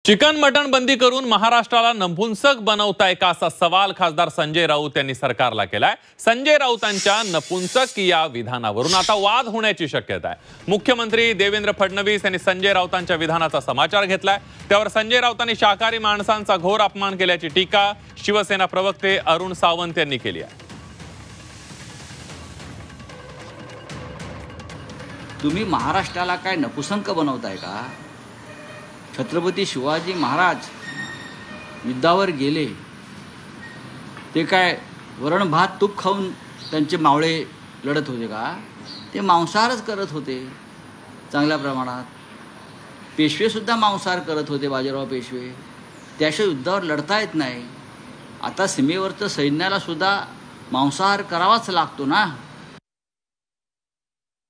Chicken मटण बंदी करून महाराष्ट्राला नपुंसक बनवताय का असा सवाल खासदार संजय राऊत यांनी सरकारला केलाय। संजय राऊतांच्या नपुंसक या विधानावरून आता वाद होण्याची शक्यता आहे। मुख्यमंत्री देवेंद्र फडणवीस यांनी संजय राऊतांच्या विधानाचा समाचार घेतलाय। त्यावर संजय राऊतांनी शाकाहारी माणसांचा घोर अपमान केल्याची टीका शिवसेना प्रवक्ते अरुण सावंत यांनी केली आहे। तुम्ही महाराष्ट्राला काय नपुसंक बनवताय का? छत्रपती शिवाजी महाराज युद्धावर गेले, ते काय वरण भात तूप खाऊन त्यांचे मावळे लढत होते का? ते मांसाहारच करत होते चांगल्या प्रमाणात। पेशवेसुद्धा मांसाहार करत होते, बाजीराव पेशवे। त्याशिवाय युद्धावर लढता येत नाही। आता सीमेवरचं सैन्याला सुद्धा मांसाहार करावाच लागतो ना।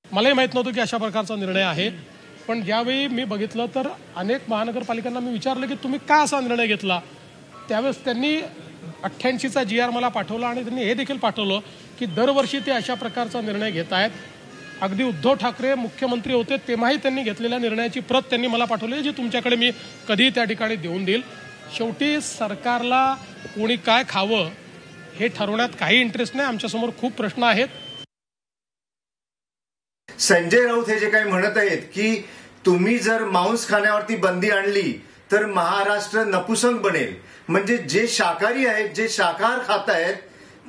मलाही माहीत नव्हतं की अशा प्रकारचा निर्णय आहे, पण ज्यावेळी मी बघितलं तर अनेक महानगरपालिकांना मी विचारलं की तुम्ही का असा निर्णय घेतला। त्यावेळेस त्यांनी 88चा GR मला पाठवला आणि त्यांनी हे देखील पाठवलं की दरवर्षी ते अशा प्रकारचा निर्णय घेत आहेत। अगदी उद्धव ठाकरे मुख्यमंत्री होते तेव्हाही त्यांनी घेतलेल्या निर्णयाची प्रत त्यांनी मला पाठवली, जी तुमच्याकडे मी कधीही त्या ठिकाणी देऊन देईल। शेवटी सरकारला कोणी काय खावं हे ठरवण्यात काही इंटरेस्ट नाही। आमच्यासमोर खूप प्रश्न आहेत। संजय राऊत हे जे काही म्हणत आहेत की तुम्ही जर मांस खाण्यावरती बंदी आणली तर महाराष्ट्र नपुसंक बनेल, म्हणजे जे शाकाहारी आहेत, जे शाकाहार खात आहेत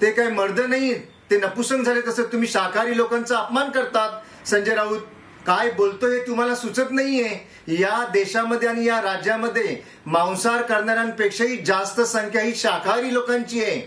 ते काही मर्द नाही, ते नपुसंक झाले। तसं तुम्ही शाकाहारी लोकांचा अपमान करतात। संजय राऊत काय बोलतो हे तुम्हाला सुचत नाहीये। या देशामध्ये आणि या राज्यामध्ये मांसाहार करणाऱ्यांपेक्षाही जास्त संख्या ही शाकाहारी लोकांची आहे।